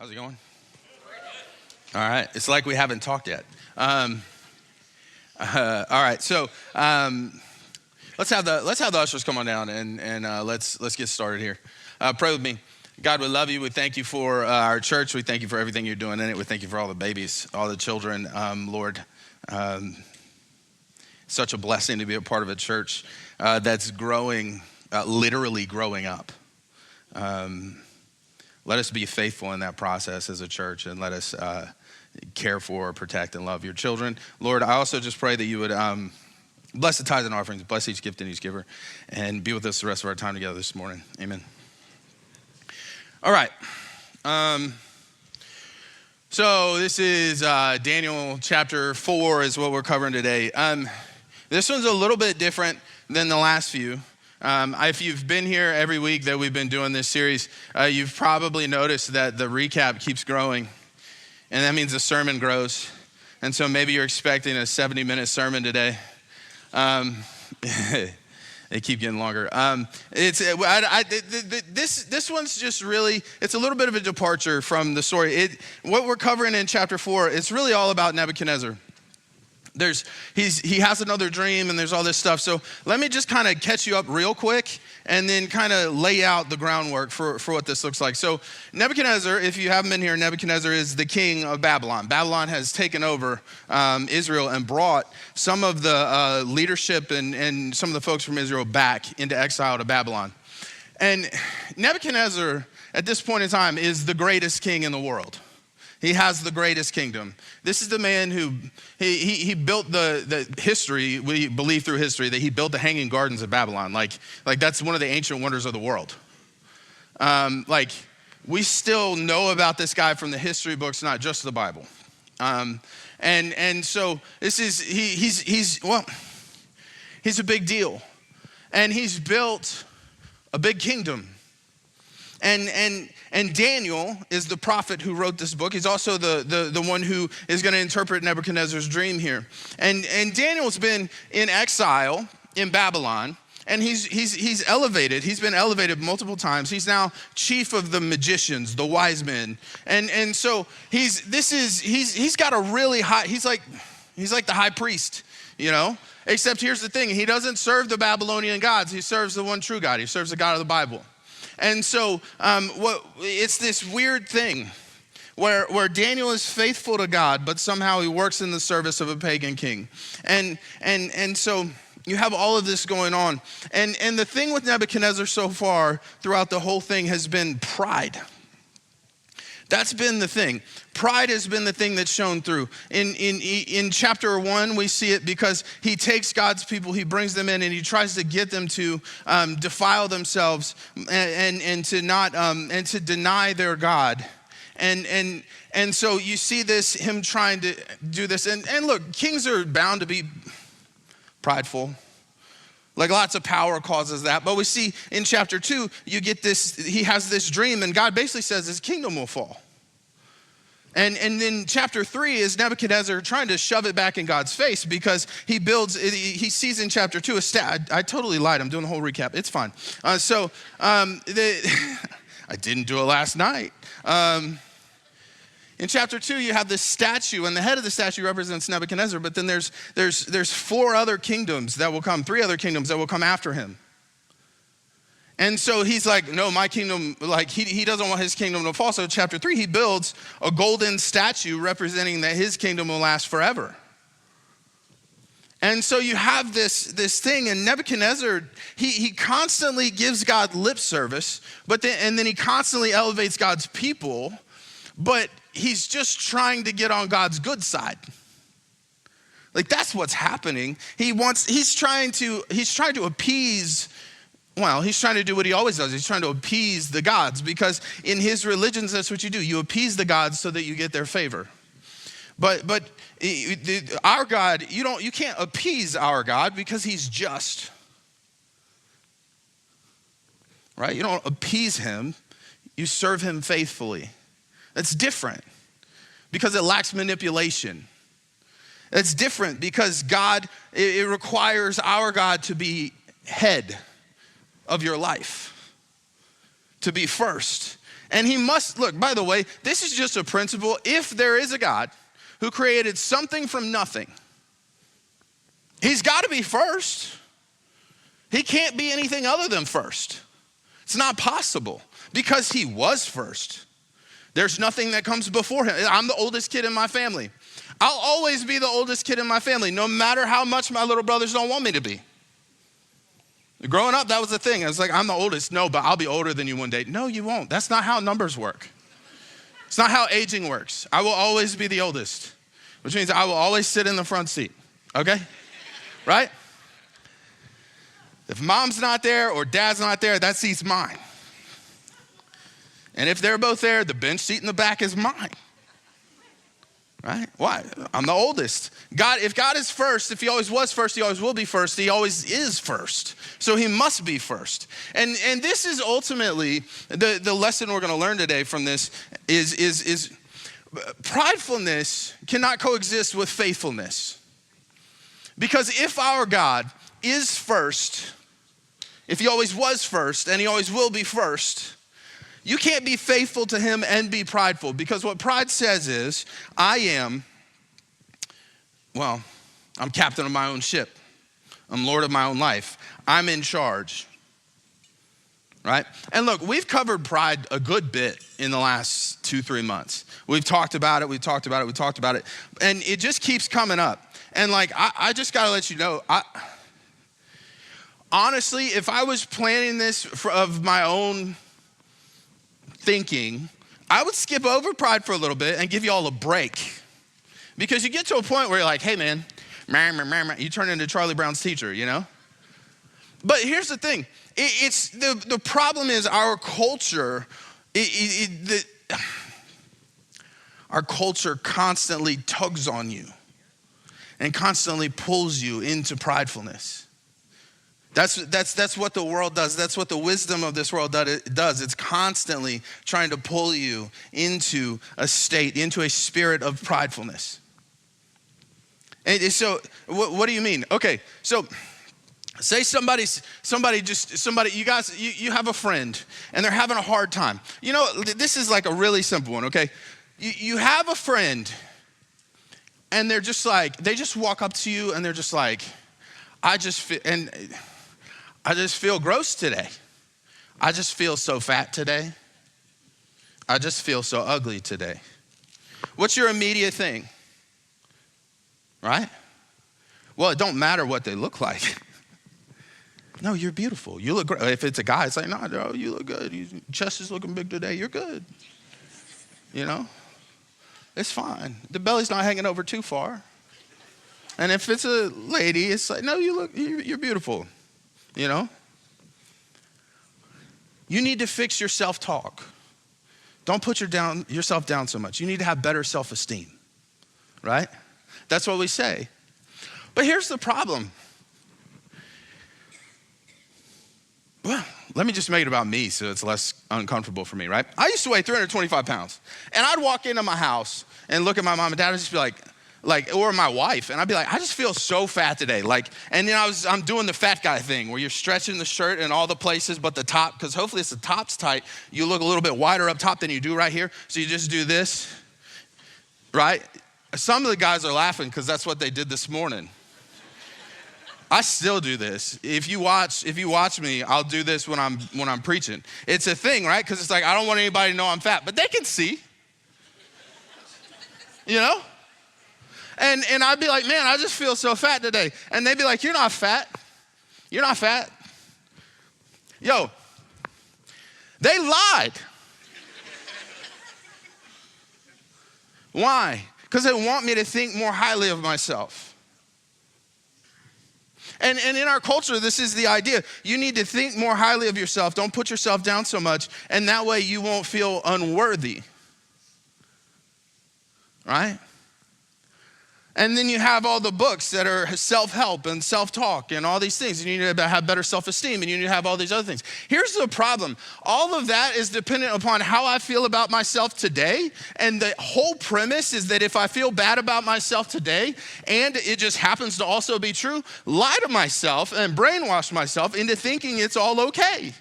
How's it going? All right. It's like we haven't talked yet. All right. So let's have the ushers come on down and let's get started here. Pray with me. God, we love you. We thank you for our church. We thank you for everything you're doing in it. We thank you for all the babies, all the children, Lord. Such a blessing to be a part of a church that's growing, literally growing up. Let us be faithful in that process as a church, and let us care for, protect, and love your children. Lord, I also just pray that you would bless the tithes and offerings, bless each gift and each giver, and be with us the rest of our time together this morning. Amen. All right. So this is Daniel chapter 4 is what we're covering today. This one's a little bit different than the last few. If you've been here every week that we've been doing this series, you've probably noticed that the recap keeps growing, and that means the sermon grows. And so maybe you're expecting a 70-minute sermon today. They keep getting longer. This one's just really, it's a little bit of a departure from the story. What we're covering in chapter 4, it's really all about Nebuchadnezzar. He has another dream, and there's all this stuff. So let me just kind of catch you up real quick and then kind of lay out the groundwork for what this looks like. So Nebuchadnezzar, if you haven't been here, Nebuchadnezzar is the king of Babylon. Babylon has taken over Israel and brought some of the leadership and some of the folks from Israel back into exile to Babylon. And Nebuchadnezzar, at this point in time, is the greatest king in the world. He has the greatest kingdom. This is the man who, he built the history, we believe through history, that he built the Hanging Gardens of Babylon. Like that's one of the ancient wonders of the world. We still know about this guy from the history books, not just the Bible. And so this is, he's a big deal. And he's built a big kingdom. And Daniel is the prophet who wrote this book. He's also the one who is going to interpret Nebuchadnezzar's dream here. And Daniel's been in exile in Babylon, and he's elevated. He's been elevated multiple times. He's now chief of the magicians, the wise men. And so he's got a really high, he's like the high priest, you know? Except here's the thing, he doesn't serve the Babylonian gods. He serves the one true God. He serves the God of the Bible. And so it's this weird thing where Daniel is faithful to God, but somehow he works in the service of a pagan king. And so you have all of this going on. And the thing with Nebuchadnezzar so far throughout the whole thing has been pride. That's been the thing. Pride has been the thing that's shown through. In chapter 1, we see it because he takes God's people, he brings them in, and he tries to get them to defile themselves and to not and to deny their God. And so you see this, him trying to do this. And look, kings are bound to be prideful. Like lots of power causes that. But we see in chapter 2, you get this, he has this dream, and God basically says his kingdom will fall. And then chapter 3 is Nebuchadnezzar trying to shove it back in God's face because he sees in chapter 2 I totally lied. I'm doing the whole recap. It's fine. I didn't do it last night. In chapter 2, you have this statue, and the head of the statue represents Nebuchadnezzar, but then there's 4 other kingdoms that will come, 3 other kingdoms that will come after him. And so he's like, no, my kingdom, like he doesn't want his kingdom to fall. So chapter 3, he builds a golden statue representing that his kingdom will last forever. And so you have this thing, and Nebuchadnezzar, he constantly gives God lip service, and then he constantly elevates God's people, but he's just trying to get on God's good side. Like that's what's happening. He's trying to appease. Well, he's trying to do what he always does. He's trying to appease the gods, because in his religions, that's what you do. You appease the gods so that you get their favor. But our God, you can't appease our God because he's just. Right? You don't appease him. You serve him faithfully. That's different because it lacks manipulation. It's different because God, it requires our God to be head of your life, to be first. And he must, look, by the way, this is just a principle. If there is a God who created something from nothing, he's got to be first. He can't be anything other than first. It's not possible because he was first. There's nothing that comes before him. I'm the oldest kid in my family. I'll always be the oldest kid in my family, no matter how much my little brothers don't want me to be. Growing up, that was the thing. I was like, I'm the oldest. No, but I'll be older than you one day. No, you won't. That's not how numbers work. It's not how aging works. I will always be the oldest, which means I will always sit in the front seat, okay? Right? If mom's not there or dad's not there, that seat's mine. And if they're both there, the bench seat in the back is mine. Right? Why? I'm the oldest. If God is first, if he always was first, he always will be first, he always is first. So he must be first. And this is ultimately the lesson we're going to learn today from this is pridefulness cannot coexist with faithfulness. Because if our God is first, if he always was first and he always will be first, you can't be faithful to him and be prideful, because what pride says is, I'm captain of my own ship. I'm Lord of my own life. I'm in charge, right? And look, we've covered pride a good bit in the last 2-3 months. We've talked about it, and it just keeps coming up. And like, I just gotta let you know, honestly, if I was planning this of my own thinking, I would skip over pride for a little bit and give you all a break. Because you get to a point where you're like, hey man, you turn into Charlie Brown's teacher, you know? But here's the thing, it's the problem is our culture, our culture constantly tugs on you and constantly pulls you into pridefulness. That's what the world does. That's what the wisdom of this world does. It's constantly trying to pull you into a state, into a spirit of pridefulness. And so, what do you mean? Okay, so say somebody, you guys, you have a friend and they're having a hard time. You know, this is like a really simple one, okay? You have a friend and they're just like, they just walk up to you and they're just like, I just feel gross today. I just feel so fat today. I just feel so ugly today. What's your immediate thing? Right? Well, it don't matter what they look like. No, you're beautiful. You look great. If it's a guy, it's like, no, you look good. Your chest is looking big today. You're good. You know? It's fine. The belly's not hanging over too far. And if it's a lady, it's like, no, you're beautiful. You know? You need to fix your self-talk. Don't put yourself down so much. You need to have better self-esteem, right? That's what we say. But here's the problem. Well, let me just make it about me so it's less uncomfortable for me, right? I used to weigh 325 pounds. And I'd walk into my house and look at my mom and dad and just be like, or my wife, and I'd be like, I just feel so fat today. And then I'm doing the fat guy thing where you're stretching the shirt in all the places but the top, because hopefully it's the top's tight. You look a little bit wider up top than you do right here. So you just do this, right? Some of the guys are laughing because that's what they did this morning. I still do this. If you watch me, I'll do this when I'm preaching. It's a thing, right? Because it's like, I don't want anybody to know I'm fat, but they can see. You know? And I'd be like, man, I just feel so fat today. And they'd be like, you're not fat. You're not fat. Yo, they lied. Why? Because they want me to think more highly of myself. And in our culture, this is the idea. You need to think more highly of yourself. Don't put yourself down so much. And that way you won't feel unworthy. Right? And then you have all the books that are self-help and self-talk and all these things. You need to have better self-esteem and you need to have all these other things. Here's the problem. All of that is dependent upon how I feel about myself today. And the whole premise is that if I feel bad about myself today and it just happens to also be true, lie to myself and brainwash myself into thinking it's all okay.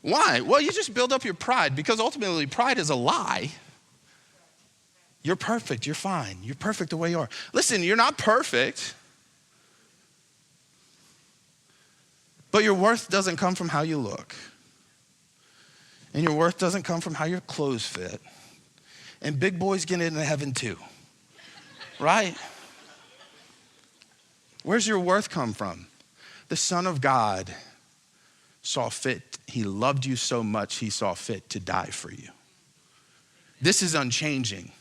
Why? Well, you just build up your pride because ultimately pride is a lie. You're perfect. You're fine. You're perfect the way you are. Listen, you're not perfect. But your worth doesn't come from how you look. And your worth doesn't come from how your clothes fit. And big boys get into heaven too. Right? Where's your worth come from? The Son of God saw fit. He loved you so much, he saw fit to die for you. This is unchanging.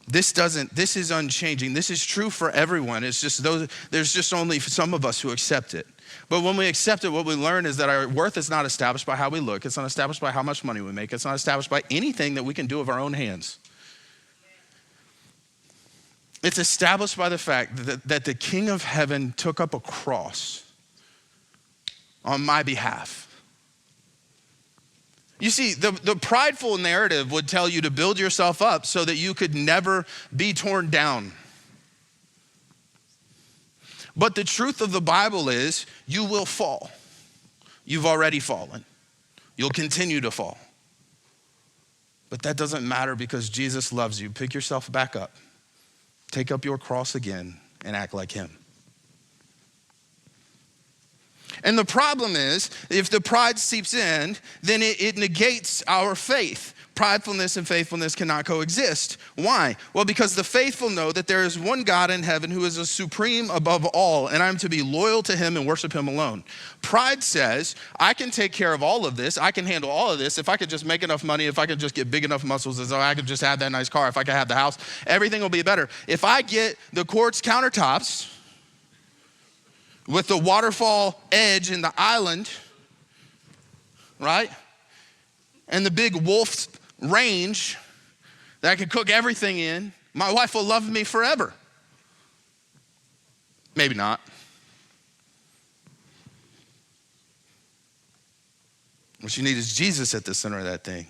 This is unchanging. This is true for everyone. It's just there's just only some of us who accept it. But when we accept it, what we learn is that our worth is not established by how we look. It's not established by how much money we make. It's not established by anything that we can do of our own hands. It's established by the fact that the King of Heaven took up a cross on my behalf. You see, the prideful narrative would tell you to build yourself up so that you could never be torn down. But the truth of the Bible is you will fall. You've already fallen. You'll continue to fall. But that doesn't matter because Jesus loves you. Pick yourself back up. Take up your cross again and act like him. And the problem is, if the pride seeps in, then it negates our faith. Pridefulness and faithfulness cannot coexist. Why? Well, because the faithful know that there is one God in heaven who is a supreme above all, and I'm to be loyal to him and worship him alone. Pride says, I can take care of all of this. I can handle all of this. If I could just make enough money, if I could just get big enough muscles, as though I could just have that nice car, if I could have the house, everything will be better. If I get the quartz countertops with the waterfall edge in the island, right? And the big wolf's range that I could cook everything in, my wife will love me forever. Maybe not. What you need is Jesus at the center of that thing.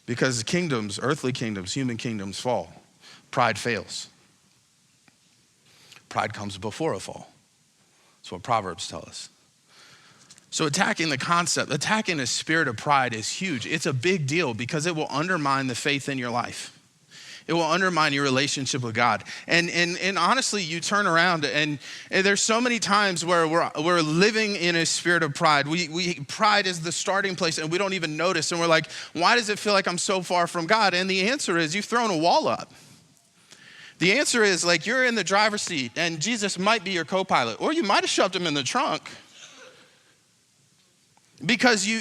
Because kingdoms, earthly kingdoms, human kingdoms fall. Pride fails. Pride comes before a fall. That's what Proverbs tell us. So attacking the spirit of pride is huge. It's a big deal because it will undermine the faith in your life. It will undermine your relationship with God. And honestly, you turn around and there's so many times where we're living in a spirit of pride. Pride is the starting place and we don't even notice. And we're like, why does it feel like I'm so far from God? And the answer is you've thrown a wall up. The answer is like you're in the driver's seat and Jesus might be your co-pilot, or you might have shoved him in the trunk because you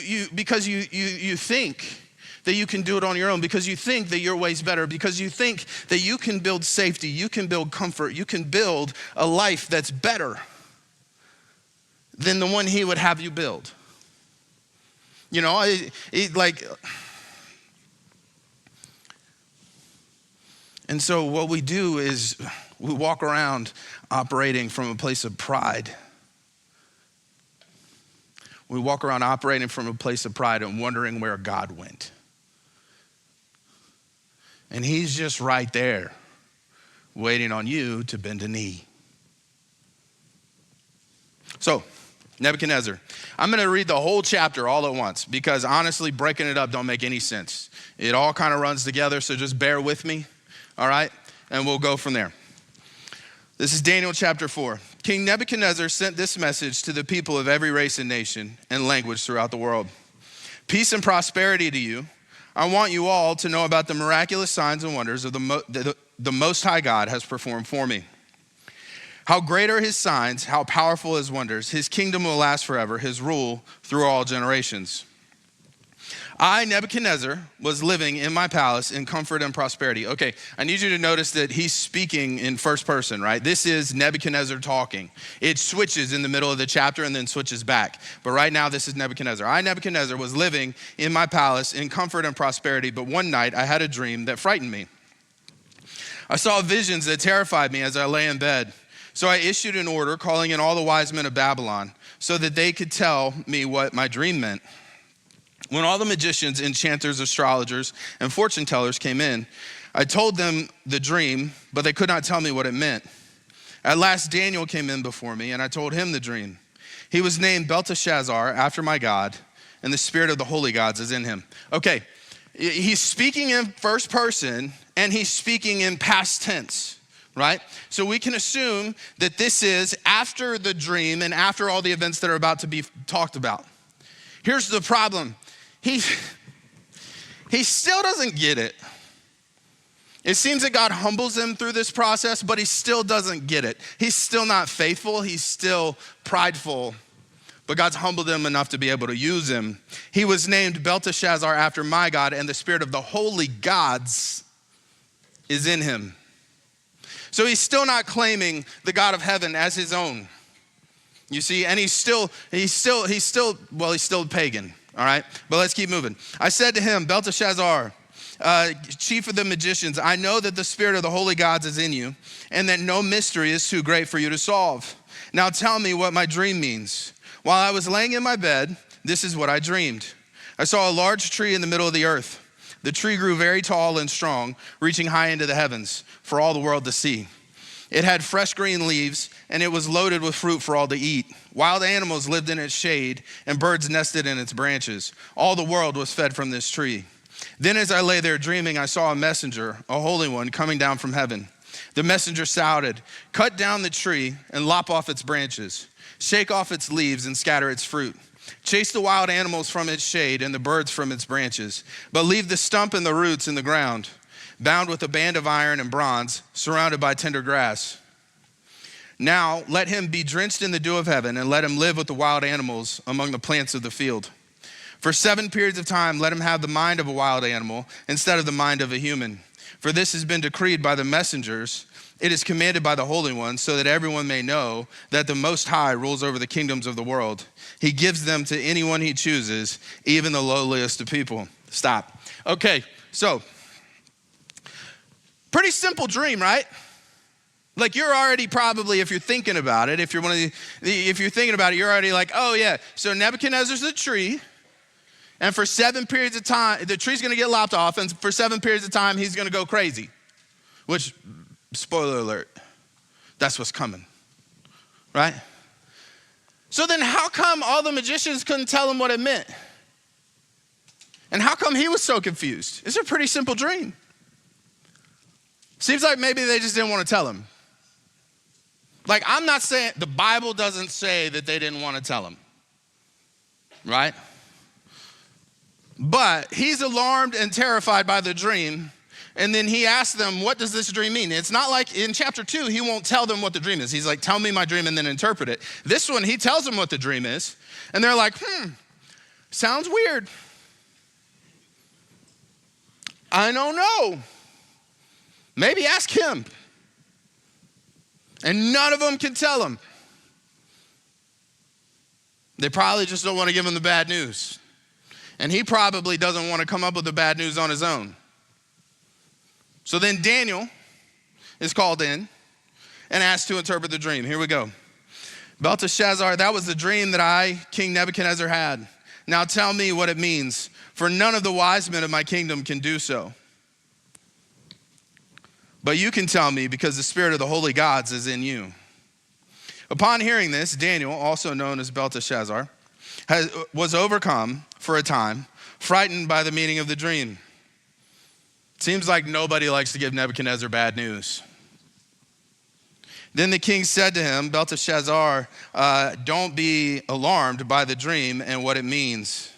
think that you can do it on your own, because you think that your way's better, because you think that you can build safety, you can build comfort, you can build a life that's better than the one he would have you build. You know, and so what we do is we walk around operating from a place of pride. We walk around operating from a place of pride and wondering where God went. And he's just right there, waiting on you to bend a knee. So, Nebuchadnezzar. I'm going to read the whole chapter all at once because honestly, breaking it up don't make any sense. It all kind of runs together, so just bear with me. All right, and we'll go from there. This is Daniel chapter 4. King Nebuchadnezzar sent this message to the people of every race and nation and language throughout the world. Peace and prosperity to you. I want you all to know about the miraculous signs and wonders of the Most High God has performed for me. How great are his signs, how powerful his wonders. His kingdom will last forever, his rule through all generations. I, Nebuchadnezzar, was living in my palace in comfort and prosperity. Okay, I need you to notice that he's speaking in first person, right? This is Nebuchadnezzar talking. It switches in the middle of the chapter and then switches back. But right now, this is Nebuchadnezzar. I, Nebuchadnezzar, was living in my palace in comfort and prosperity, but one night I had a dream that frightened me. I saw visions that terrified me as I lay in bed. So I issued an order calling in all the wise men of Babylon so that they could tell me what my dream meant. When all the magicians, enchanters, astrologers, and fortune tellers came in, I told them the dream, but they could not tell me what it meant. At last, Daniel came in before me, and I told him the dream. He was named Belteshazzar, after my God, and the spirit of the holy gods is in him. Okay, he's speaking in first person, and he's speaking in past tense, right? So we can assume that this is after the dream and after all the events that are about to be talked about. Here's the problem. He still doesn't get it. It seems that God humbles him through this process, but he still doesn't get it. He's still not faithful. He's still prideful, but God's humbled him enough to be able to use him. He was named Belteshazzar after my God, and the spirit of the holy gods is in him. So he's still not claiming the God of heaven as his own. You see, and he's still pagan, all right? But let's keep moving. I said to him, Belteshazzar, chief of the magicians, I know that the spirit of the holy gods is in you, and that no mystery is too great for you to solve. Now tell me what my dream means. While I was laying in my bed, this is what I dreamed. I saw a large tree in the middle of the earth. The tree grew very tall and strong, reaching high into the heavens for all the world to see. It had fresh green leaves, and it was loaded with fruit for all to eat. Wild animals lived in its shade, and birds nested in its branches. All the world was fed from this tree. Then as I lay there dreaming, I saw a messenger, a holy one, coming down from heaven. The messenger shouted, cut down the tree and lop off its branches. Shake off its leaves and scatter its fruit. Chase the wild animals from its shade and the birds from its branches. But leave the stump and the roots in the ground, bound with a band of iron and bronze, surrounded by tender grass. Now let him be drenched in the dew of heaven, and let him live with the wild animals among the plants of the field. For 7 periods of time, let him have the mind of a wild animal instead of the mind of a human. For this has been decreed by the messengers. It is commanded by the Holy One, so that everyone may know that the Most High rules over the kingdoms of the world. He gives them to anyone he chooses, even the lowliest of people. Stop. Okay, so pretty simple dream, right? Like you're already probably, if you're thinking about it, if you're thinking about it, you're already like, oh yeah. So Nebuchadnezzar's the tree. And for 7 periods of time, the tree's gonna get lopped off, and for 7 periods of time, he's gonna go crazy. Which, spoiler alert, that's what's coming, right? So then how come all the magicians couldn't tell him what it meant? And how come he was so confused? It's a pretty simple dream. Seems like maybe they just didn't want to tell him. Like, I'm not saying, the Bible doesn't say that they didn't want to tell him, right? But he's alarmed and terrified by the dream. And then he asks them, what does this dream mean? It's not like in chapter 2, he won't tell them what the dream is. He's like, tell me my dream and then interpret it. This one, he tells them what the dream is. And they're like, sounds weird. I don't know. Maybe ask him. And none of them can tell him. They probably just don't want to give him the bad news. And he probably doesn't want to come up with the bad news on his own. So then Daniel is called in and asked to interpret the dream. Here we go. Belteshazzar, that was the dream that I, King Nebuchadnezzar, had. Now tell me what it means, for none of the wise men of my kingdom can do so. But you can tell me because the spirit of the holy gods is in you. Upon hearing this, Daniel, also known as Belteshazzar, was overcome for a time, frightened by the meaning of the dream. Seems like nobody likes to give Nebuchadnezzar bad news. Then the king said to him, Belteshazzar, don't be alarmed by the dream and what it means.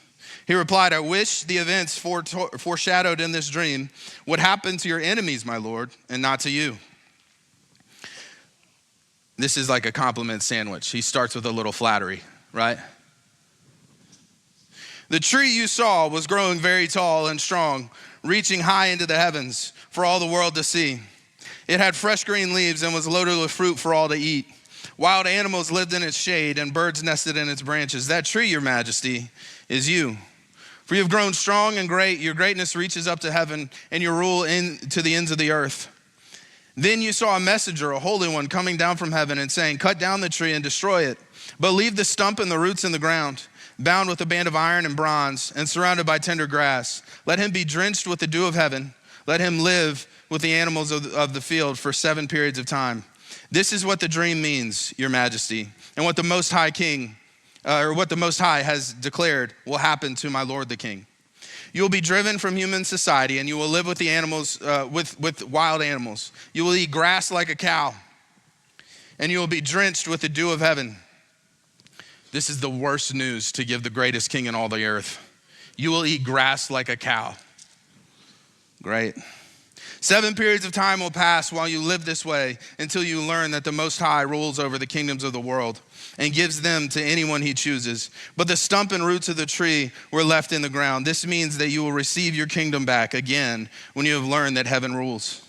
He replied, I wish the events foreshadowed in this dream would happen to your enemies, my lord, and not to you. This is like a compliment sandwich. He starts with a little flattery, right? The tree you saw was growing very tall and strong, reaching high into the heavens for all the world to see. It had fresh green leaves and was loaded with fruit for all to eat. Wild animals lived in its shade and birds nested in its branches. That tree, your majesty, is you. For you have grown strong and great. Your greatness reaches up to heaven and your rule to the ends of the earth. Then you saw a messenger, a holy one, coming down from heaven and saying, cut down the tree and destroy it, but leave the stump and the roots in the ground, bound with a band of iron and bronze and surrounded by tender grass. Let him be drenched with the dew of heaven. Let him live with the animals of the field for 7 periods of time. This is what the dream means, your majesty, and what the Most High King or what the Most High has declared will happen to my Lord the King. You will be driven from human society, and you will live with the animals, with wild animals. You will eat grass like a cow, and you will be drenched with the dew of heaven. This is the worst news to give the greatest king in all the earth. You will eat grass like a cow. Great. 7 periods of time will pass while you live this way until you learn that the Most High rules over the kingdoms of the world and gives them to anyone he chooses. But the stump and roots of the tree were left in the ground. This means that you will receive your kingdom back again when you have learned that heaven rules.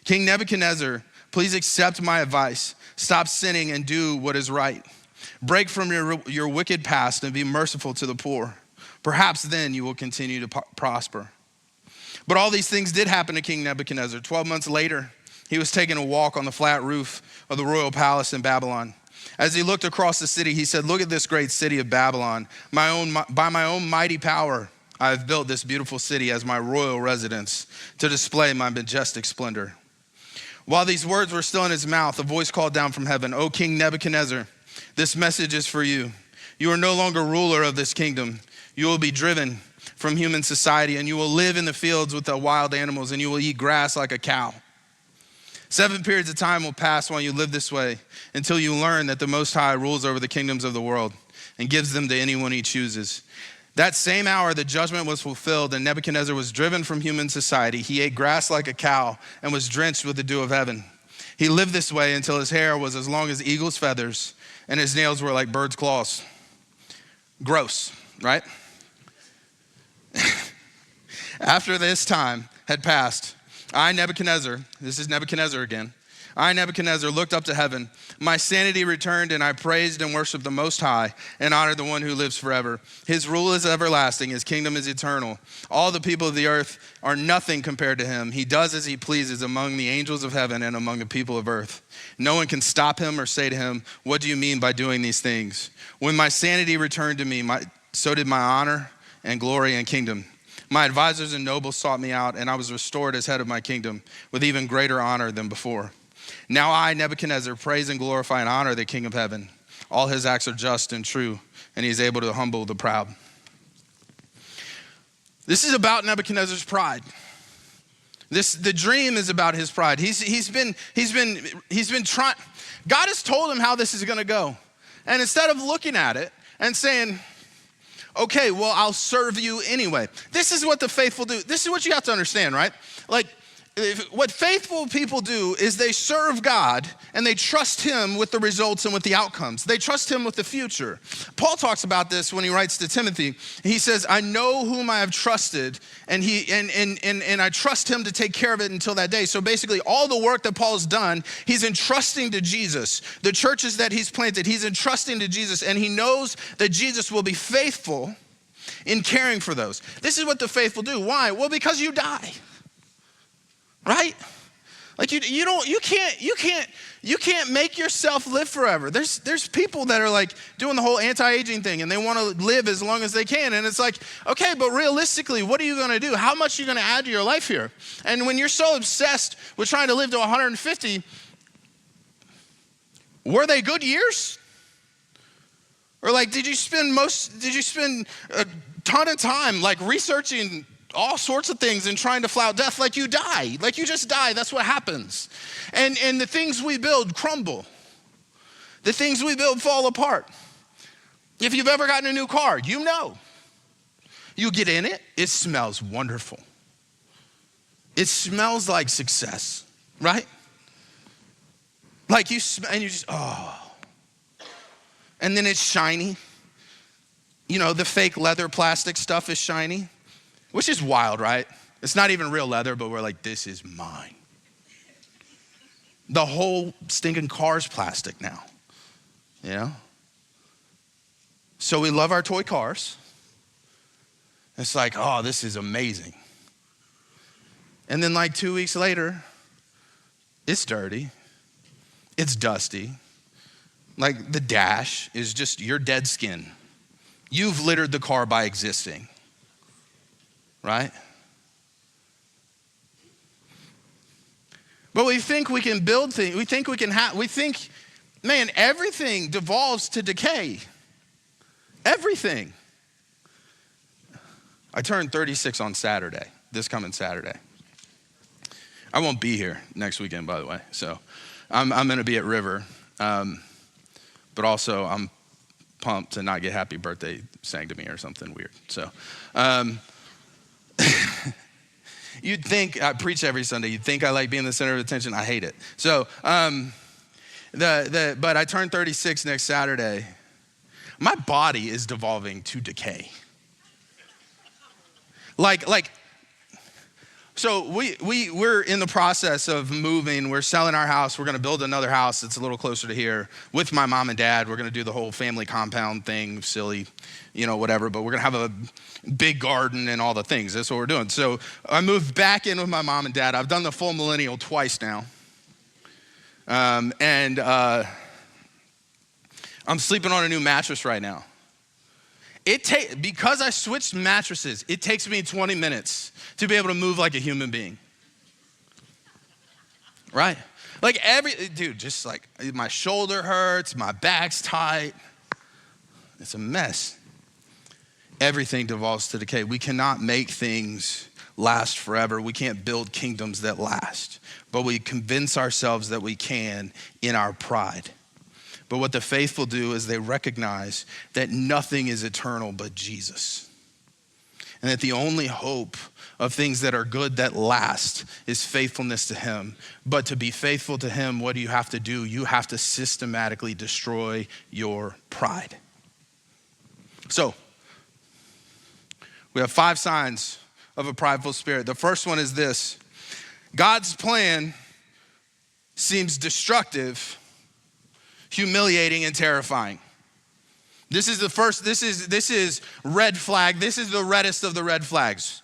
King Nebuchadnezzar, please accept my advice. Stop sinning and do what is right. Break from your wicked past and be merciful to the poor. Perhaps then you will continue to prosper. But all these things did happen to King Nebuchadnezzar. 12 months later, he was taking a walk on the flat roof of the royal palace in Babylon. As he looked across the city, he said, "Look at this great city of Babylon. By my own mighty power, I have built this beautiful city as my royal residence to display my majestic splendor." While these words were still in his mouth, a voice called down from heaven, "O King Nebuchadnezzar, this message is for you. You are no longer ruler of this kingdom. You will be driven from human society, and you will live in the fields with the wild animals, and you will eat grass like a cow. 7 periods of time will pass while you live this way until you learn that the Most High rules over the kingdoms of the world and gives them to anyone he chooses. That same hour, the judgment was fulfilled, and Nebuchadnezzar was driven from human society. He ate grass like a cow and was drenched with the dew of heaven. He lived this way until his hair was as long as eagle's feathers and his nails were like bird's claws." Gross, right? After this time had passed, I, Nebuchadnezzar, this is Nebuchadnezzar again, I, Nebuchadnezzar, looked up to heaven. My sanity returned, and I praised and worshiped the Most High and honored the one who lives forever. His rule is everlasting. His kingdom is eternal. All the people of the earth are nothing compared to him. He does as he pleases among the angels of heaven and among the people of earth. No one can stop him or say to him, "What do you mean by doing these things?" When my sanity returned to me, so did my honor and glory and kingdom. My advisors and nobles sought me out, and I was restored as head of my kingdom with even greater honor than before. Now I, Nebuchadnezzar, praise and glorify and honor the King of heaven. All his acts are just and true, and he is able to humble the proud. This is about Nebuchadnezzar's pride. The dream is about his pride. He's been trying. God has told him how this is going to go, and instead of looking at it and saying, "Okay, well, I'll serve you anyway." This is what the faithful do. This is what you have to understand, right? Like, what faithful people do is they serve God and they trust him with the results and with the outcomes. They trust him with the future. Paul talks about this when he writes to Timothy. He says, "I know whom I have trusted, and I trust him to take care of it until that day." So basically, all the work that Paul's done, he's entrusting to Jesus. The churches that he's planted, he's entrusting to Jesus, and he knows that Jesus will be faithful in caring for those. This is what the faithful do. Why? Well, because you die. Right? Like you can't make yourself live forever. There's people that are like doing the whole anti-aging thing and they want to live as long as they can. And it's like, okay, but realistically, what are you going to do? How much are you going to add to your life here? And when you're so obsessed with trying to live to 150, were they good years? Or like, did you spend a ton of time like researching all sorts of things and trying to flout death? Like you die, like you just die. That's what happens. And the things we build crumble. The things we build fall apart. If you've ever gotten a new car, you know. You get in it, it smells wonderful. It smells like success, right? Like you just, oh. And then it's shiny. You know, the fake leather plastic stuff is shiny. Which is wild, right? It's not even real leather, but we're like, this is mine. The whole stinking car's plastic now, you know? So we love our toy cars. It's like, oh, this is amazing. And then like 2 weeks later, it's dirty. It's dusty. Like the dash is just your dead skin. You've littered the car by existing. Right? But we think we can build things. We think, man, everything devolves to decay. Everything. I turned 36 on Saturday, this coming Saturday. I won't be here next weekend, by the way. So I'm going to be at River. But also I'm pumped to not get happy birthday sang to me or something weird. So you'd think, I preach every Sunday, you'd think I like being the center of attention. I hate it. So but I turn 36 next Saturday. My body is devolving to decay. So we're in the process of moving. We're selling our house. We're going to build another house that's a little closer to here with my mom and dad. We're going to do the whole family compound thing, silly, whatever. But we're going to have a big garden and all the things. That's what we're doing. So I moved back in with my mom and dad. I've done the full millennial twice now. And I'm sleeping on a new mattress right now. Because I switched mattresses, it takes me 20 minutes to be able to move like a human being. Right? Just like my shoulder hurts, my back's tight. It's a mess. Everything devolves to decay. We cannot make things last forever. We can't build kingdoms that last, but we convince ourselves that we can in our pride. But what the faithful do is they recognize that nothing is eternal but Jesus. And that the only hope of things that are good that last is faithfulness to him. But to be faithful to him, what do you have to do? You have to systematically destroy your pride. So, we have 5 signs of a prideful spirit. The first one is this: God's plan seems destructive, humiliating, and terrifying. This is the first, this is red flag. This is the reddest of the red flags.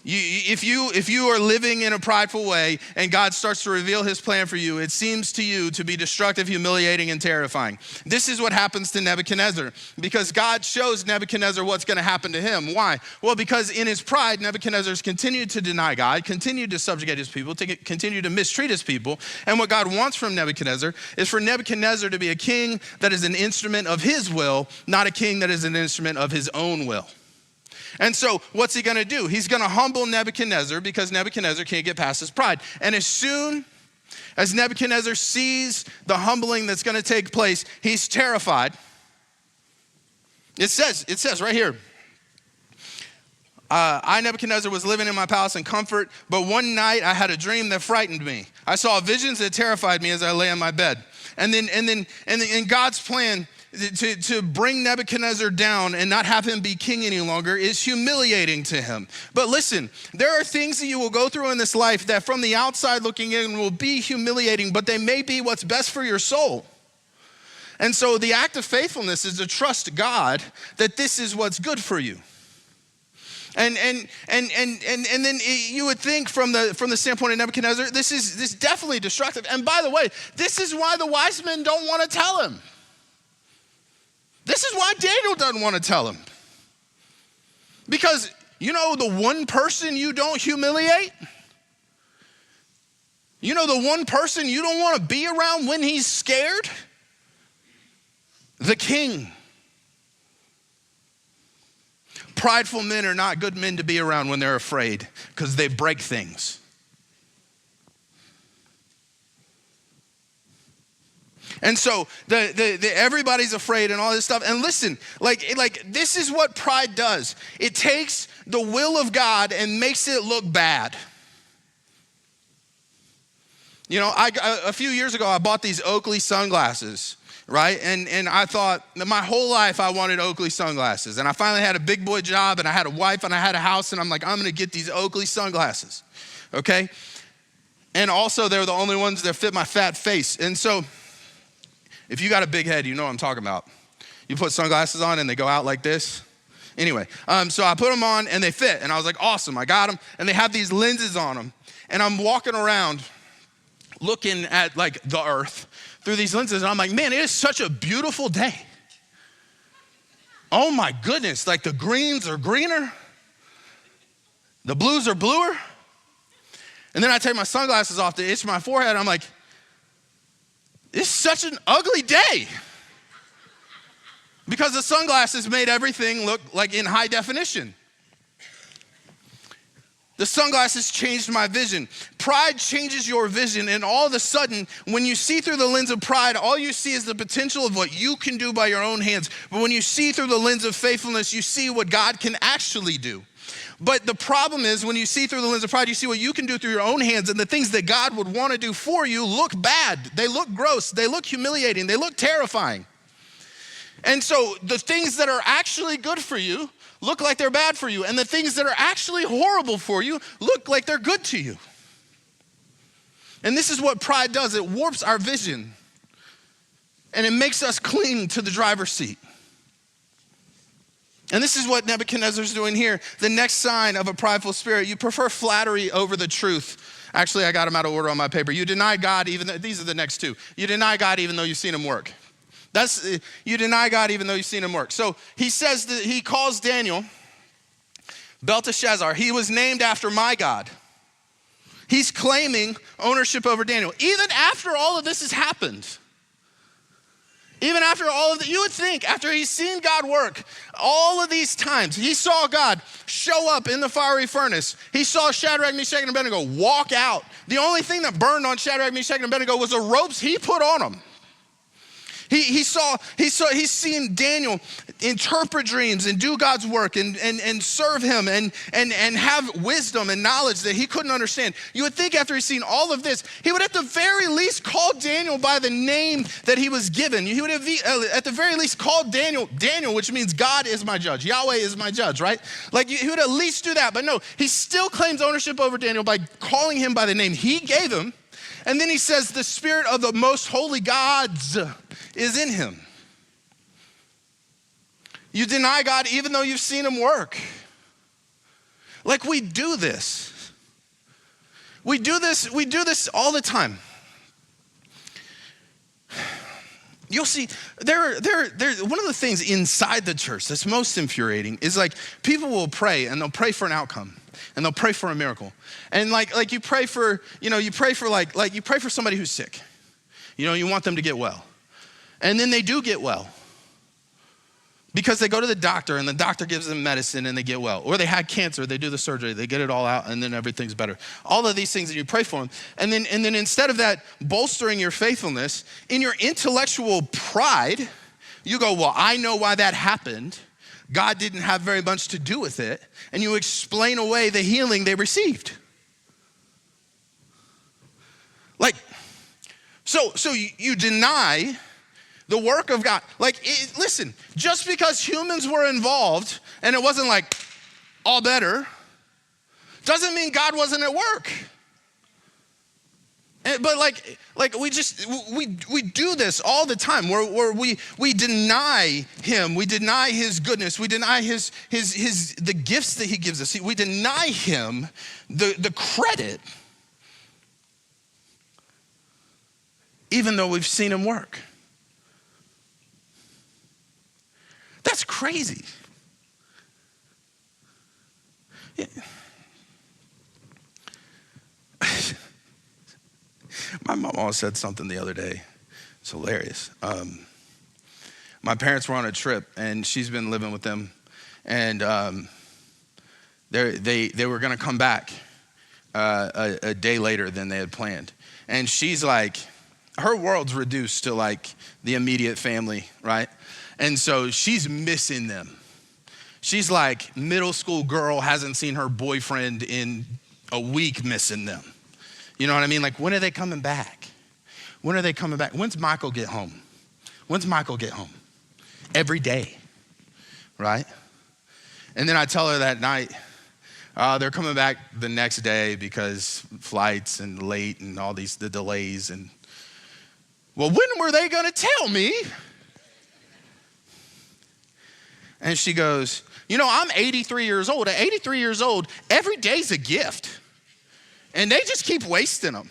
If you are living in a prideful way and God starts to reveal his plan for you, it seems to you to be destructive, humiliating, and terrifying. This is what happens to Nebuchadnezzar, because God shows Nebuchadnezzar what's going to happen to him. Why? Well, because in his pride, Nebuchadnezzar's continued to deny God, continued to subjugate his people, to continue to mistreat his people. And what God wants from Nebuchadnezzar is for Nebuchadnezzar to be a king that is an instrument of his will, not a king that is an instrument of his own will. And so what's he going to do? He's going to humble Nebuchadnezzar, because Nebuchadnezzar can't get past his pride. And as soon as Nebuchadnezzar sees the humbling that's going to take place, he's terrified. It says right here, I, Nebuchadnezzar, was living in my palace in comfort, but one night I had a dream that frightened me. I saw visions that terrified me as I lay on my bed. And then God's plan to bring Nebuchadnezzar down and not have him be king any longer is humiliating to him. But listen, there are things that you will go through in this life that from the outside looking in will be humiliating, but they may be what's best for your soul. And so the act of faithfulness is to trust God that this is what's good for you. And then you would think from the standpoint of Nebuchadnezzar, this is definitely destructive. And by the way, this is why the wise men don't want to tell him. This is why Daniel doesn't want to tell him. Because the one person you don't humiliate? The one person you don't want to be around when he's scared? The king. Prideful men are not good men to be around when they're afraid, because they break things. And so everybody's afraid and all this stuff. And listen, like this is what pride does. It takes the will of God and makes it look bad. A few years ago, I bought these Oakley sunglasses, right? And I thought that my whole life I wanted Oakley sunglasses. And I finally had a big boy job, and I had a wife, and I had a house, and I'm like, I'm going to get these Oakley sunglasses, okay? And also, they're the only ones that fit my fat face. And so, if you got a big head, you know what I'm talking about. You put sunglasses on and they go out like this. Anyway, so I put them on and they fit. And I was like, awesome, I got them. And they have these lenses on them. And I'm walking around looking at like the earth through these lenses. And I'm like, man, it is such a beautiful day. Oh my goodness, like the greens are greener. The blues are bluer. And then I take my sunglasses off to itch my forehead. And I'm like, it's such an ugly day. Because the sunglasses made everything look like in high definition. The sunglasses changed my vision. Pride changes your vision, and all of a sudden, when you see through the lens of pride, all you see is the potential of what you can do by your own hands. But when you see through the lens of faithfulness, you see what God can actually do. But the problem is when you see through the lens of pride, you see what you can do through your own hands, and the things that God would want to do for you look bad. They look gross. They look humiliating. They look terrifying. And so the things that are actually good for you look like they're bad for you. And the things that are actually horrible for you look like they're good to you. And this is what pride does. It warps our vision. And it makes us cling to the driver's seat. And this is what Nebuchadnezzar's doing here. The next sign of a prideful spirit, you prefer flattery over the truth. Actually, I got them out of order on my paper. You deny God even though, these are the next two. You deny God even though you've seen him work. You deny God even though you've seen him work. So he says that he calls Daniel Belteshazzar. He was named after my God. He's claiming ownership over Daniel. Even after all of this has happened, even after all of that, you would think after he's seen God work all of these times, he saw God show up in the fiery furnace. He saw Shadrach, Meshach, and Abednego walk out. The only thing that burned on Shadrach, Meshach, and Abednego was the ropes he put on them. He's seen Daniel interpret dreams and do God's work and serve him and have wisdom and knowledge that he couldn't understand. You would think after he's seen all of this, he would at the very least call Daniel by the name that he was given. He would have at the very least called Daniel, which means God is my judge. Yahweh is my judge, right? Like he would at least do that. But no, he still claims ownership over Daniel by calling him by the name he gave him. And then he says, the spirit of the most holy gods is in him. You deny God even though you've seen him work. Like we do this. We do this all the time. You'll see, there, one of the things inside the church that's most infuriating is like people will pray and they'll pray for an outcome. And they'll pray for a miracle. And like you pray for, you pray for somebody who's sick. You want them to get well. And then they do get well. Because they go to the doctor and the doctor gives them medicine and they get well. Or they had cancer, they do the surgery, they get it all out and then everything's better. All of these things that you pray for them. And then instead of that bolstering your faithfulness, in your intellectual pride, you go, well, I know why that happened. God didn't have very much to do with it, and you explain away the healing they received. So you deny the work of God. Listen, just because humans were involved and it wasn't like all better, doesn't mean God wasn't at work. But we do this all the time where we deny him, we deny his goodness, we deny his the gifts that he gives us. We deny him the credit, even though we've seen him work. That's crazy. Yeah. My mom always said something the other day. It's hilarious. My parents were on a trip, and she's been living with them. And they were going to come back a day later than they had planned. And she's like, her world's reduced to like the immediate family, right? And so she's missing them. She's like middle school girl, hasn't seen her boyfriend in a week, missing them. You know what I mean? Like, when are they coming back? When are they coming back? When's Michael get home? When's Michael get home? Every day, right? And then I tell her that night, they're coming back the next day because flights and late and all the delays. And, well, when were they gonna tell me? And she goes, I'm 83 years old. At 83 years old, every day's a gift. And they just keep wasting them.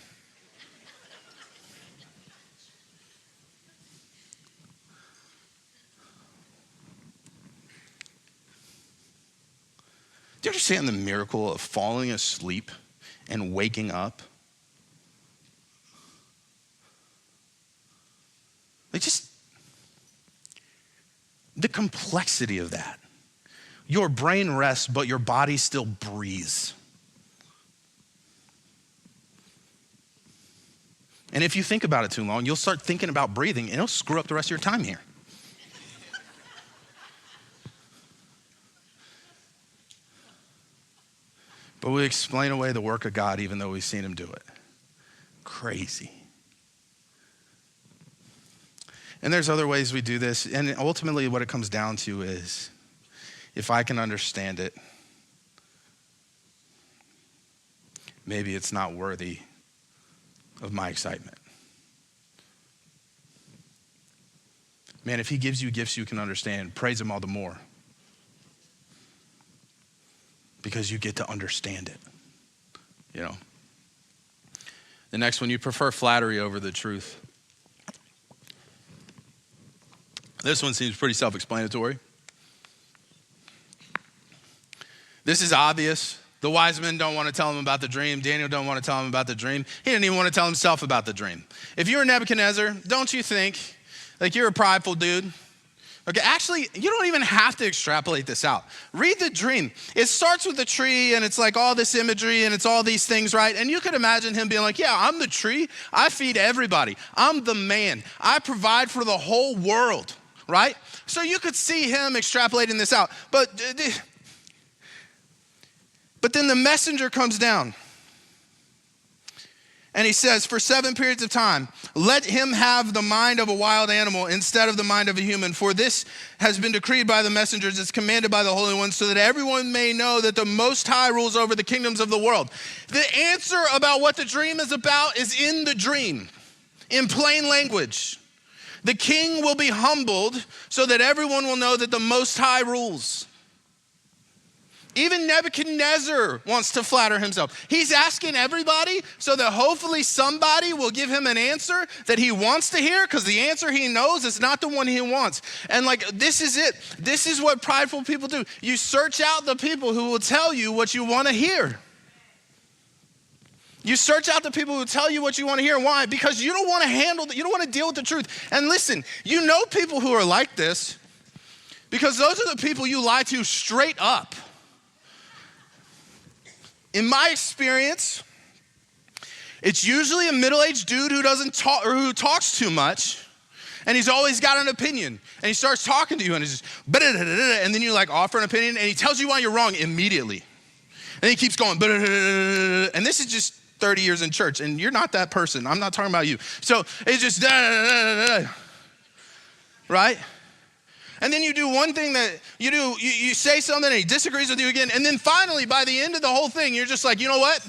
Do you understand the miracle of falling asleep and waking up? The complexity of that. Your brain rests, but your body still breathes. And if you think about it too long, you'll start thinking about breathing and it'll screw up the rest of your time here. But we explain away the work of God even though we've seen him do it. Crazy. And there's other ways we do this. And ultimately what it comes down to is, if I can understand it, maybe it's not worthy of my excitement. Man, if he gives you gifts you can understand, praise him all the more. Because you get to understand it, you know. The next one, you prefer flattery over the truth. This one seems pretty self-explanatory. This is obvious. The wise men don't want to tell him about the dream. Daniel don't want to tell him about the dream. He didn't even want to tell himself about the dream. If you were Nebuchadnezzar, don't you think, like, you're a prideful dude? Okay, actually, you don't even have to extrapolate this out. Read the dream. It starts with the tree, and it's like all this imagery, and it's all these things, right? And you could imagine him being like, yeah, I'm the tree. I feed everybody. I'm the man. I provide for the whole world, right? So you could see him extrapolating this out. But then the messenger comes down. And he says, for 7 periods of time, let him have the mind of a wild animal instead of the mind of a human. For this has been decreed by the messengers, it's commanded by the Holy One, so that everyone may know that the Most High rules over the kingdoms of the world. The answer about what the dream is about is in the dream, in plain language. The king will be humbled so that everyone will know that the Most High rules. Even Nebuchadnezzar wants to flatter himself. He's asking everybody so that hopefully somebody will give him an answer that he wants to hear, because the answer he knows is not the one he wants. And like, this is it. This is what prideful people do. You search out the people who will tell you what you want to hear. You search out the people who tell you what you want to hear. Why? Because you don't want to you don't want to deal with the truth. And listen, you know people who are like this because those are the people you lie to straight up. In my experience, it's usually a middle-aged dude who doesn't talk or who talks too much, and he's always got an opinion. And he starts talking to you, and he's just, and then you like offer an opinion, and he tells you why you're wrong immediately. And he keeps going, and this is just 30 years in church, and you're not that person. I'm not talking about you. So it's just right? And then you do one thing that you do, you say something and he disagrees with you again. And then finally, by the end of the whole thing, you're just like, you know what?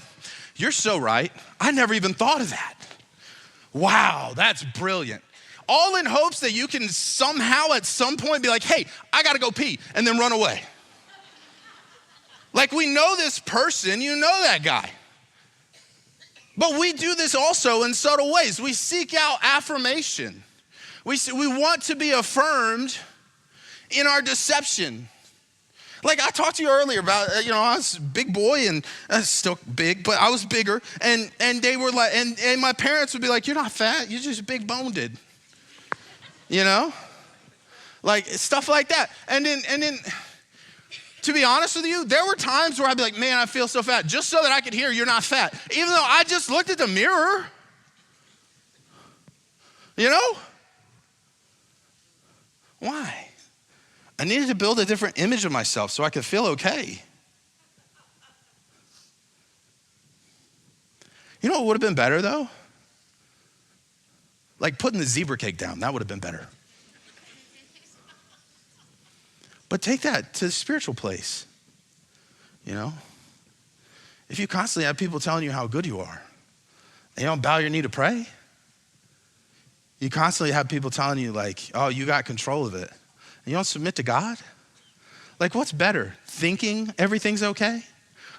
You're so right. I never even thought of that. Wow, that's brilliant. All in hopes that you can somehow at some point be like, hey, I gotta go pee, and then run away. Like, we know this person, you know that guy. But we do this also in subtle ways. We seek out affirmation. We want to be affirmed in our deception. Like I talked to you earlier about, I was a big boy and still big, but I was bigger. And they were like, and my parents would be like, you're not fat, you're just big boned. Like stuff like that. And then, to be honest with you, there were times where I'd be like, man, I feel so fat, just so that I could hear you're not fat. Even though I just looked at the mirror, Why? I needed to build a different image of myself so I could feel okay. You know what would have been better though? Like putting the zebra cake down, that would have been better. But take that to the spiritual place, If you constantly have people telling you how good you are, and you don't bow your knee to pray, you constantly have people telling you like, oh, you got control of it, and you don't submit to God? Like, what's better, thinking everything's okay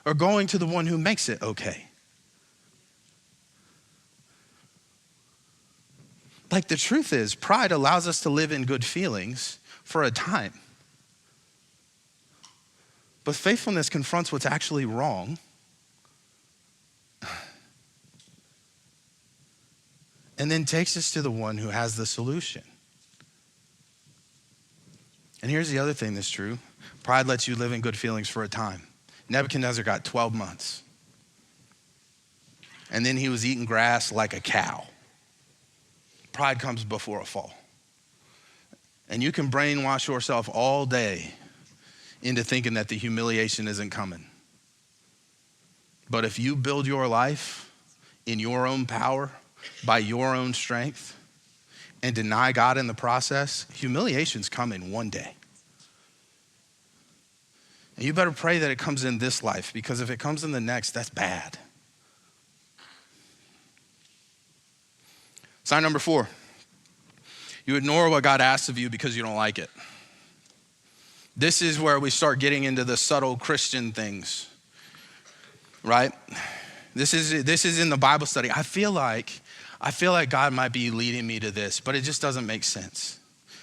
or going to the one who makes it okay? Like, the truth is, pride allows us to live in good feelings for a time. But faithfulness confronts what's actually wrong and then takes us to the one who has the solution. And here's the other thing that's true. Pride lets you live in good feelings for a time. Nebuchadnezzar got 12 months. And then he was eating grass like a cow. Pride comes before a fall. And you can brainwash yourself all day into thinking that the humiliation isn't coming. But if you build your life in your own power, by your own strength, and deny God in the process, humiliation's coming one day. And you better pray that it comes in this life, because if it comes in the next, that's bad. Sign number 4. You ignore what God asks of you because you don't like it. This is where we start getting into the subtle Christian things, right? This is in the Bible study. I feel like God might be leading me to this, but it just doesn't make sense.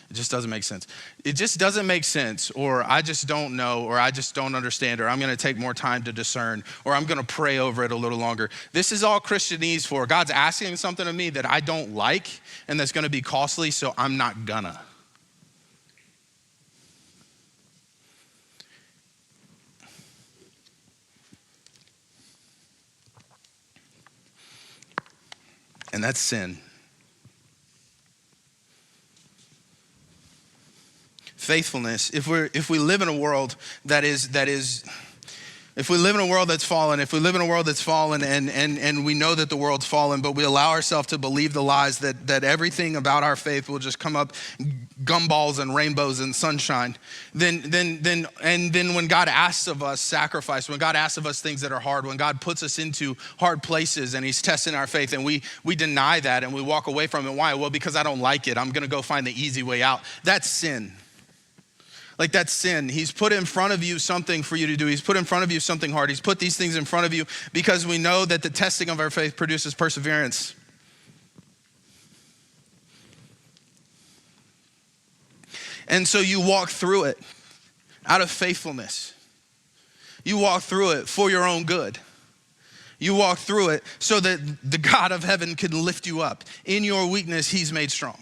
It just doesn't make sense. It just doesn't make sense, or I just don't know, or I just don't understand, or I'm going to take more time to discern, or I'm going to pray over it a little longer. This is all Christianese for. God's asking something of me that I don't like and that's going to be costly, so I'm not gonna. And that's sin. Faithfulness. If we live in a world if we live in a world that's fallen, and we know that the world's fallen, but we allow ourselves to believe the lies that everything about our faith will just come up gumballs and rainbows and sunshine, then when God asks of us sacrifice, when God asks of us things that are hard, when God puts us into hard places and he's testing our faith, and we deny that and we walk away from it. Why? Well, because I don't like it. I'm gonna go find the easy way out. That's sin. Like, that's sin. He's put in front of you something for you to do. He's put in front of you something hard. He's put these things in front of you because we know that the testing of our faith produces perseverance. And so you walk through it out of faithfulness. You walk through it for your own good. You walk through it so that the God of heaven can lift you up. In your weakness, he's made strong.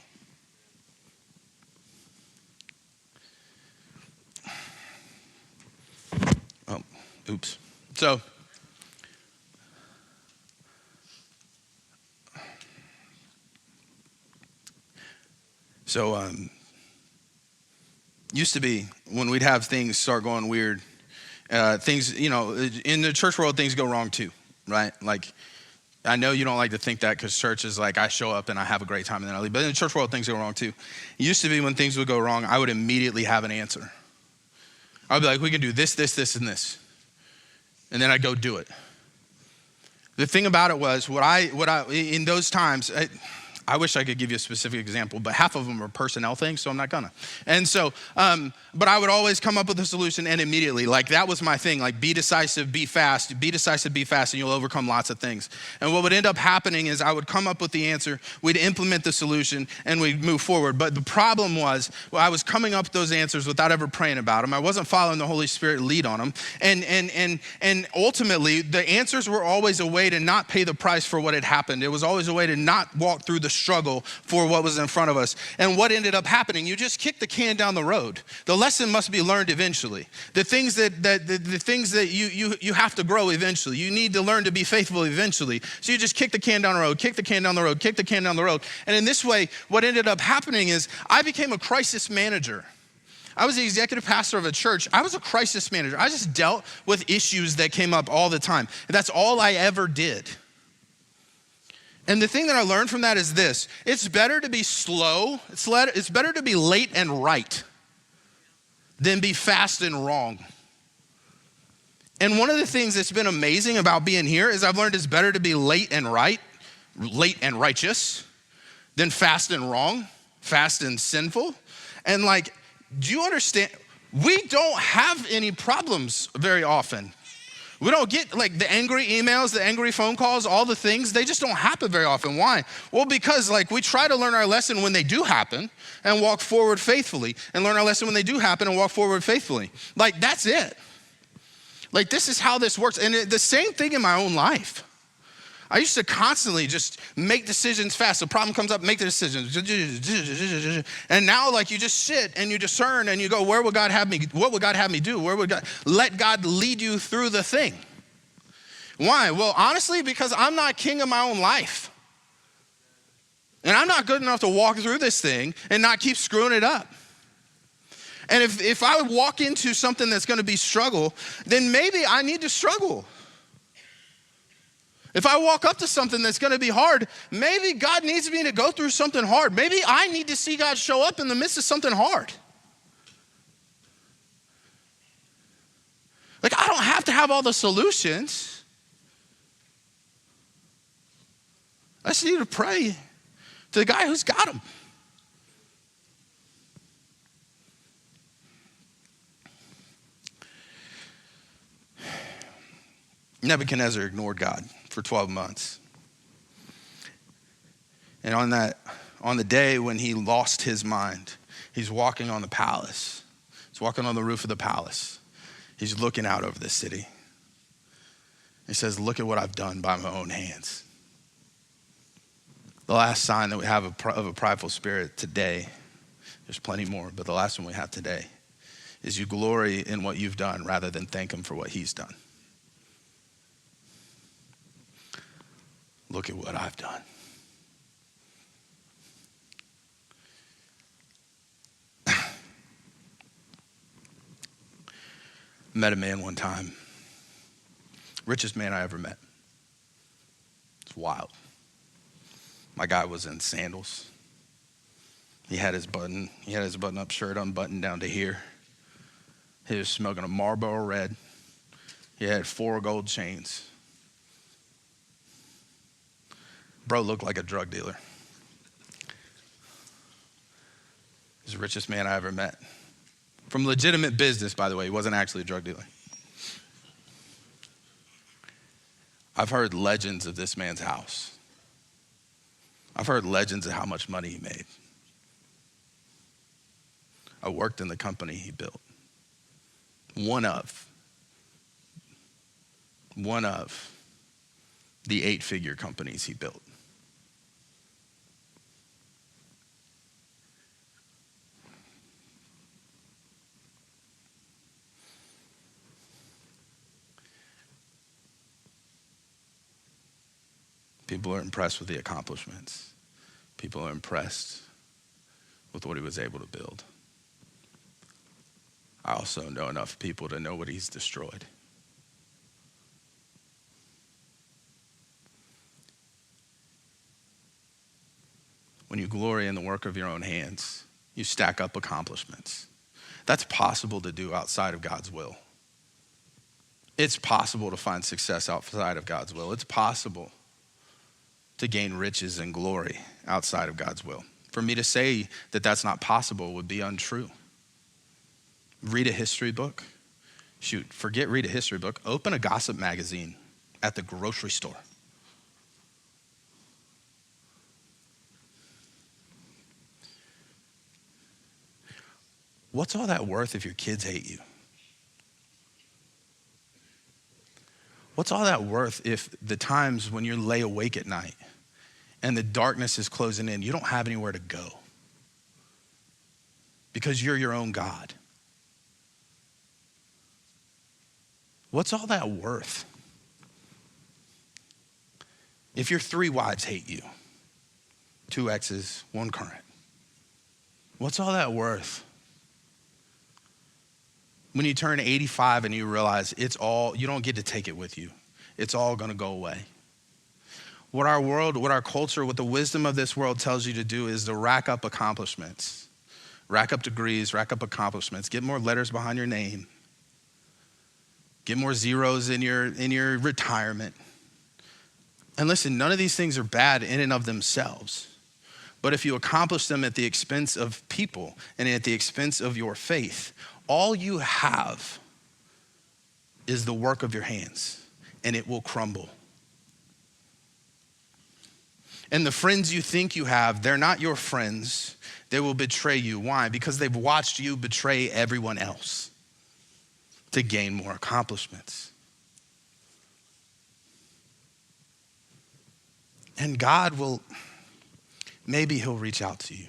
Oops. So used to be when we'd have things start going weird, things, in the church world, things go wrong too, right? Like, I know you don't like to think that because church is like, I show up and I have a great time and then I leave. But in the church world, things go wrong too. It used to be when things would go wrong, I would immediately have an answer. I'd be like, we can do this, this, this, and this. And then I go do it. The thing about it was, what I in those times, I wish I could give you a specific example, but half of them are personnel things, so I'm not gonna. And so, but I would always come up with a solution and immediately, like that was my thing, like be decisive, be fast, and you'll overcome lots of things. And what would end up happening is I would come up with the answer, we'd implement the solution, and we'd move forward. But the problem was, I was coming up with those answers without ever praying about them. I wasn't following the Holy Spirit lead on them. And ultimately, the answers were always a way to not pay the price for what had happened. It was always a way to not walk through the struggle for what was in front of us. And what ended up happening, you just kick the can down the road. The lesson must be learned eventually. The things that you have to grow eventually. You need to learn to be faithful eventually. So you just kick the can down the road, kick the can down the road, kick the can down the road. And in this way, what ended up happening is I became a crisis manager. I was the executive pastor of a church. I was a crisis manager. I just dealt with issues that came up all the time. And that's all I ever did. And the thing that I learned from that is this: it's better to be slow, it's better to be late and right than be fast and wrong. And one of the things that's been amazing about being here is I've learned it's better to be late and right, late and righteous, than fast and wrong, fast and sinful. And like, do you understand? We don't have any problems very often. We don't get like the angry emails, the angry phone calls, all the things, they just don't happen very often. Why? Well, because like we try to learn our lesson when they do happen and walk forward faithfully, and learn our lesson when they do happen and walk forward faithfully. Like, that's it. Like, this is how this works. And the same thing in my own life. I used to constantly just make decisions fast. The problem comes up, make the decisions. And now like you just sit and you discern and you go, where would God have me? What would God have me do? Let God lead you through the thing. Why? Well, honestly, because I'm not king of my own life. And I'm not good enough to walk through this thing and not keep screwing it up. And if I walk into something that's gonna be struggle, then maybe I need to struggle. If I walk up to something that's gonna be hard, maybe God needs me to go through something hard. Maybe I need to see God show up in the midst of something hard. Like, I don't have to have all the solutions. I just need to pray to the guy who's got them. Nebuchadnezzar ignored God for 12 months. And on the day when he lost his mind, he's walking on the palace. He's walking on the roof of the palace. He's looking out over the city. He says, look at what I've done by my own hands. The last sign that we have of a prideful spirit today, there's plenty more, but the last one we have today is you glory in what you've done rather than thank him for what he's done. Look at what I've done. Met a man one time, richest man I ever met. It's wild. My guy was in sandals. He had his button-up shirt unbuttoned down to here. He was smoking a Marlboro Red. He had 4 gold chains. Bro looked like a drug dealer. He's the richest man I ever met. From legitimate business, by the way. He wasn't actually a drug dealer. I've heard legends of this man's house. I've heard legends of how much money he made. I worked in the company he built. One of the 8-figure companies he built. People are impressed with the accomplishments. People are impressed with what he was able to build. I also know enough people to know what he's destroyed. When you glory in the work of your own hands, you stack up accomplishments. That's possible to do outside of God's will. It's possible to find success outside of God's will. It's possible to gain riches and glory outside of God's will. For me to say that that's not possible would be untrue. Read a history book. Shoot, forget read a history book. Open a gossip magazine at the grocery store. What's all that worth if your kids hate you? What's all that worth if the times when you lay awake at night and the darkness is closing in, you don't have anywhere to go because you're your own God? What's all that worth if your 3 wives hate you, 2 exes, 1 current? What's all that worth when you turn 85 and you realize you don't get to take it with you. It's all gonna go away. What our world, what our culture, what the wisdom of this world tells you to do is to rack up accomplishments. Rack up degrees, rack up accomplishments, get more letters behind your name. Get more zeros in your retirement. And listen, none of these things are bad in and of themselves. But if you accomplish them at the expense of people and at the expense of your faith, all you have is the work of your hands, and it will crumble. And the friends you think you have, they're not your friends. They will betray you. Why? Because they've watched you betray everyone else to gain more accomplishments. And maybe he'll reach out to you.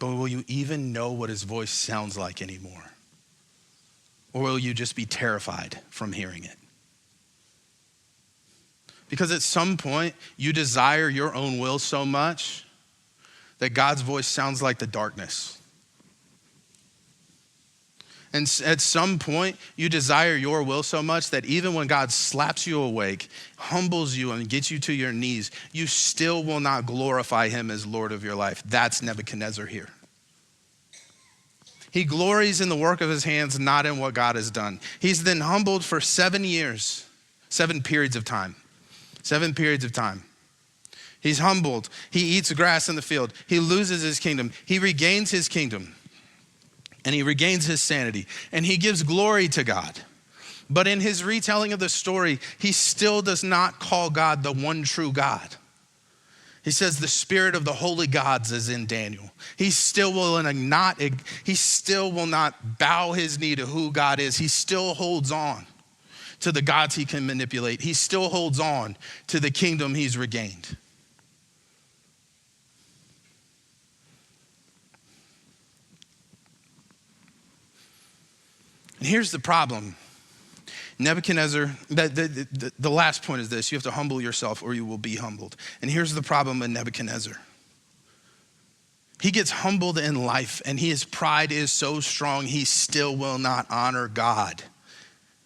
But will you even know what his voice sounds like anymore? Or will you just be terrified from hearing it? Because at some point, you desire your own will so much that God's voice sounds like the darkness. And at some point, you desire your will so much that even when God slaps you awake, humbles you, and gets you to your knees, you still will not glorify him as Lord of your life. That's Nebuchadnezzar here. He glories in the work of his hands, not in what God has done. He's then humbled for 7 years, 7 periods of time. 7 periods of time. He's humbled. He eats grass in the field. He loses his kingdom. He regains his kingdom. And he regains his sanity. And he gives glory to God. But in his retelling of the story, he still does not call God the one true God. He says the spirit of the holy gods is in Daniel. He still will not bow his knee to who God is. He still holds on to the gods he can manipulate. He still holds on to the kingdom he's regained. And here's the problem. Nebuchadnezzar, the last point is this: you have to humble yourself or you will be humbled. And here's the problem with Nebuchadnezzar. He gets humbled in life and his pride is so strong, he still will not honor God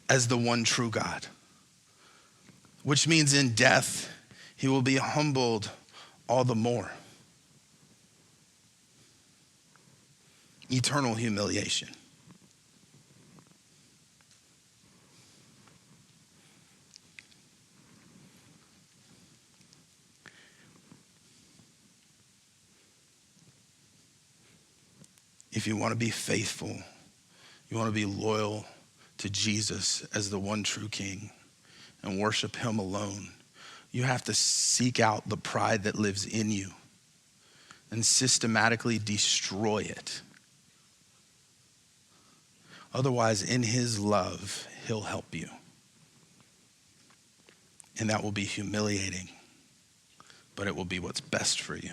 as the one true God. Which means in death, he will be humbled all the more. Eternal humiliation. If you want to be faithful, you want to be loyal to Jesus as the one true King and worship him alone, you have to seek out the pride that lives in you and systematically destroy it. Otherwise, in his love, he'll help you. And that will be humiliating, but it will be what's best for you.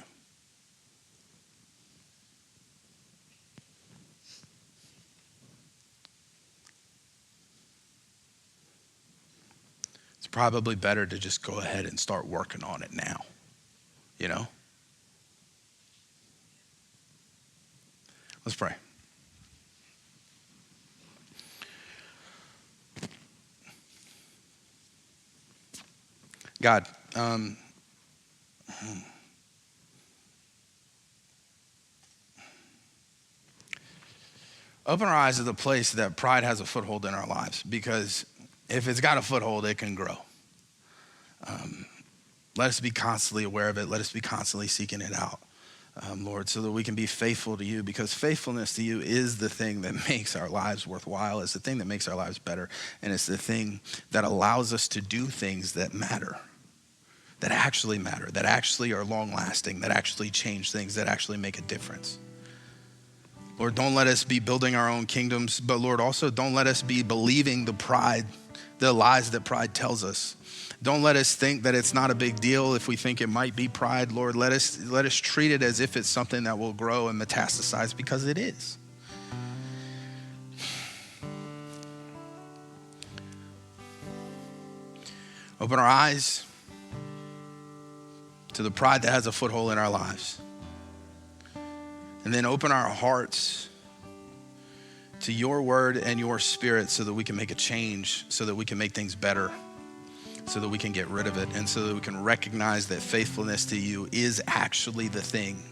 It's probably better to just go ahead and start working on it now, you know? Let's pray. God, open our eyes to the place that pride has a foothold in our lives, because if it's got a foothold, it can grow. Let us be constantly aware of it. Let us be constantly seeking it out, Lord, so that we can be faithful to you, because faithfulness to you is the thing that makes our lives worthwhile. It's the thing that makes our lives better. And it's the thing that allows us to do things that matter, that actually are long lasting, that actually change things, that actually make a difference. Lord, don't let us be building our own kingdoms, but Lord, also don't let us be believing the lies that pride tells us. Don't let us think that it's not a big deal if we think it might be pride. Lord, let us treat it as if it's something that will grow and metastasize, because it is. Open our eyes to the pride that has a foothold in our lives. And then open our hearts to your word and your spirit, so that we can make a change, so that we can make things better, so that we can get rid of it, and so that we can recognize that faithfulness to you is actually the thing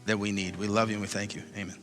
that we need. We love you and we thank you. Amen.